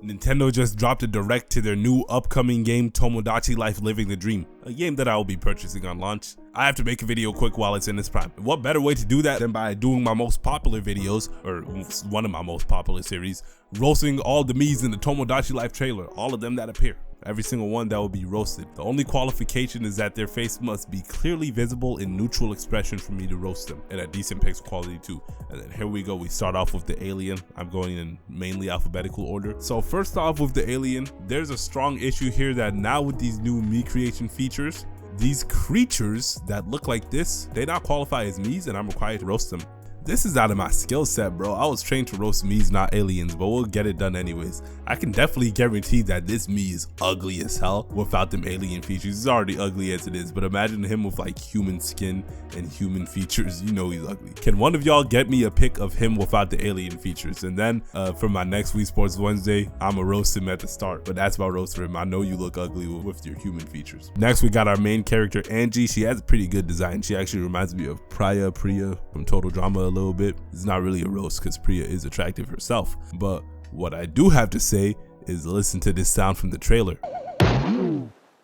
Nintendo just dropped a direct to their new upcoming game, Tomodachi Life Living the Dream, a game that I will be purchasing on launch. I have to make a video quick while it's in its prime. What better way to do that than by doing my most popular videos, or one of my most popular series, roasting all the Mii's in the Tomodachi Life trailer, all of them that appear. Every single one that will be roasted. The only qualification is that their face must be clearly visible in neutral expression for me to roast them, and at decent pixel quality too. And then here we go, we start off with the alien. I'm going in mainly alphabetical order. So first off with the alien, there's a strong issue here that now with these new Mii creation features, these creatures that look like this, they not qualify as Mii's and I'm required to roast them. This is out of my skill set, bro. I was trained to roast Mii's, not aliens, but we'll get it done anyways. I can definitely guarantee that this Mii is ugly as hell without them alien features. He's already ugly as it is, but imagine him with like human skin and human features. You know he's ugly. Can one of y'all get me a pic of him without the alien features? And then for my next Wii Sports Wednesday, I'ma roast him at the start, but that's my roast for him. I know you look ugly with your human features. Next, we got our main character, Angie. She has a pretty good design. She actually reminds me of Priya from Total Drama a little bit. It's not really a roast because Priya is attractive herself, but what I do have to say is listen to this sound from the trailer.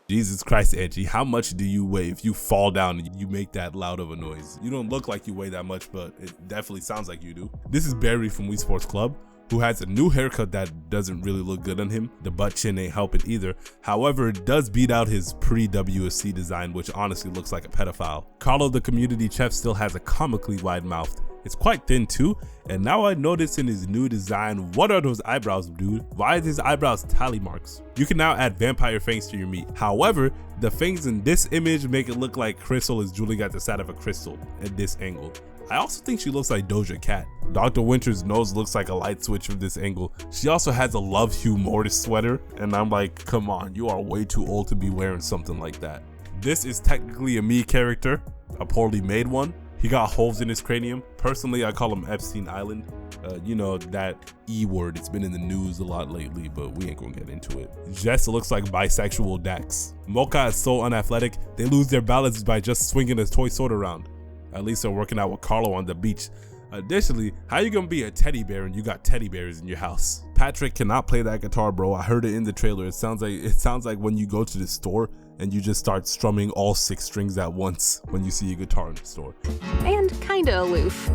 Jesus Christ, Angie, how much do you weigh? If you fall down and you make that loud of a noise, you don't look like you weigh that much, but it definitely sounds like you do. This is Barry from Wii Sports Club, who has a new haircut that doesn't really look good on him. The butt chin ain't helping either. However, it does beat out his pre-WSC design, which honestly looks like a pedophile. Carlo, the community chef, still has a comically wide mouth. It's quite thin too, and now I notice in his new design, what are those eyebrows, dude? Why is his eyebrows tally marks? You can now add vampire fangs to your meat. However, the fangs in this image make it look like Crystal is drooling at the side of a crystal at this angle. I also think she looks like Doja Cat. Dr. Winter's nose looks like a light switch from this angle. She also has a Love Hugh Mortis sweater, and I'm like, come on, you are way too old to be wearing something like that. This is technically a Mii character, a poorly made one. He got holes in his cranium. Personally, I call him Epstein Island. You know, that E word, it's been in the news a lot lately, but we ain't gonna get into it. Jess looks like bisexual Dax. Mocha is so unathletic, they lose their balance by just swinging a toy sword around. At least they're working out with Carlo on the beach. Additionally, how you gonna be a teddy bear and you got teddy bears in your house? Patrick cannot play that guitar, bro. I heard it in the trailer. It sounds like when you go to the store and you just start strumming all 6 strings at once when you see a guitar in the store. And kinda aloof.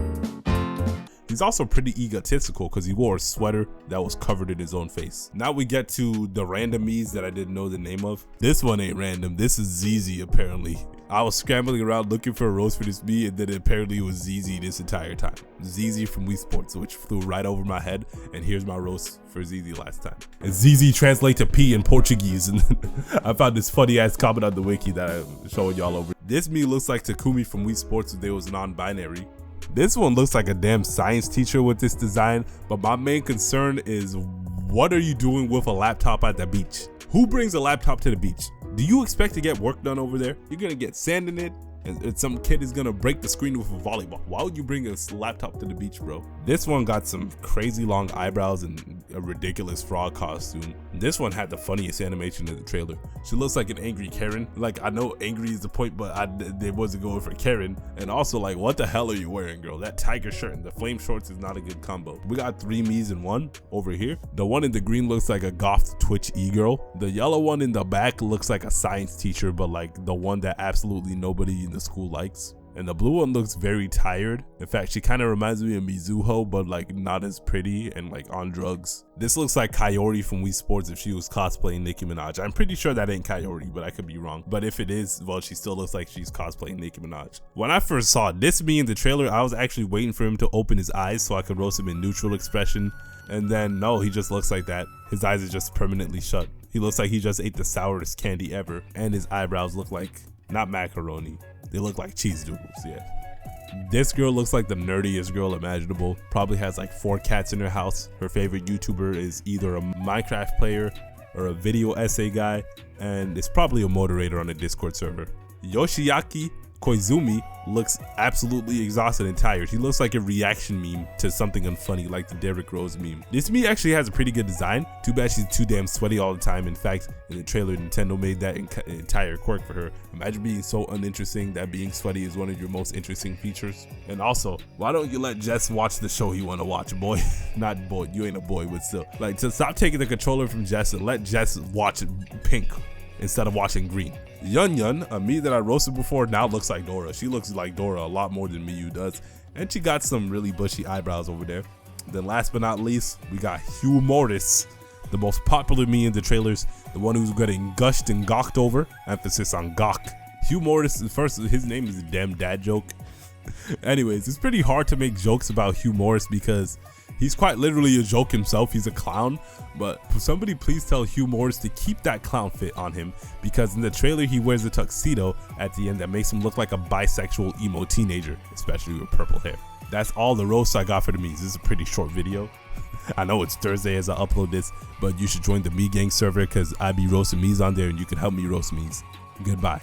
He's also pretty egotistical because he wore a sweater that was covered in his own face. Now we get to the random Mii's that I didn't know the name of. This one ain't random. This is ZZ apparently. I was scrambling around looking for a roast for this Mii, and then apparently it was ZZ this entire time. ZZ from Wii Sports, which flew right over my head, and here's my roast for ZZ last time. And ZZ translates to P in Portuguese, and I found this funny ass comment on the wiki that I'm showing y'all over. This Mii looks like Takumi from Wii Sports if they was non-binary. This one looks like a damn science teacher with this design, but my main concern is, what are you doing with a laptop at the beach? Who brings a laptop to the beach? Do you expect to get work done over there? You're gonna get sand in it, and some kid is gonna break the screen with a volleyball. Why would you bring a laptop to the beach, bro? This one got some crazy long eyebrows and a ridiculous frog costume. This one had the funniest animation in the trailer. She looks like an angry Karen. Like, I know angry is the point, but they wasn't going for Karen. And also, like, what the hell are you wearing, girl? That tiger shirt and the flame shorts is not a good combo. We got 3 Mii's in one over here. The one in the green looks like a goth Twitch e-girl. The yellow one in the back looks like a science teacher, but like the one that absolutely nobody in the school likes. And the blue one looks very tired. In fact, she kind of reminds me of Mizuho, but like not as pretty and like on drugs. This looks like Kaori from Wii Sports if she was cosplaying Nicki Minaj. I'm pretty sure that ain't Kaori, but I could be wrong. But if it is, well, she still looks like she's cosplaying Nicki Minaj. When I first saw this Mii in the trailer, I was actually waiting for him to open his eyes so I could roast him in neutral expression. And then no, he just looks like that. His eyes are just permanently shut. He looks like he just ate the sourest candy ever. And his eyebrows look like, not macaroni, they look like cheese doodles, yeah. This girl looks like the nerdiest girl imaginable. Probably has like 4 cats in her house. Her favorite YouTuber is either a Minecraft player or a video essay guy, and is probably a moderator on a Discord server. Yoshiaki Koizumi looks absolutely exhausted and tired. He looks like a reaction meme to something unfunny like the Derrick Rose meme. This Mii actually has a pretty good design. Too bad she's too damn sweaty all the time. In fact, in the trailer, Nintendo made that entire quirk for her. Imagine being so uninteresting that being sweaty is one of your most interesting features. And also, why don't you let Jess watch the show you want to watch, boy? Not boy, you ain't a boy, but still. Like, to stop taking the controller from Jess and let Jess watch Pink instead of watching Green. Yun Yun, a Mii that I roasted before, now looks like Dora. She looks like Dora a lot more than Miyu does. And she got some really bushy eyebrows over there. Then last but not least, we got Humoris, the most popular Mii in the trailers, the one who's getting gushed and gawked over. Emphasis on gawk. Humoris, first, his name is a damn dad joke. Anyways, it's pretty hard to make jokes about Humoris because he's quite literally a joke himself. He's a clown, but somebody please tell Humoris to keep that clown fit on him, because in the trailer he wears a tuxedo at the end that makes him look like a bisexual emo teenager, especially with purple hair. That's all the roasts I got for the Miis. This is a pretty short video. I know it's Thursday as I upload this, but you should join the Mii Gang server because I be roasting Miis on there and you can help me roast Miis. Goodbye.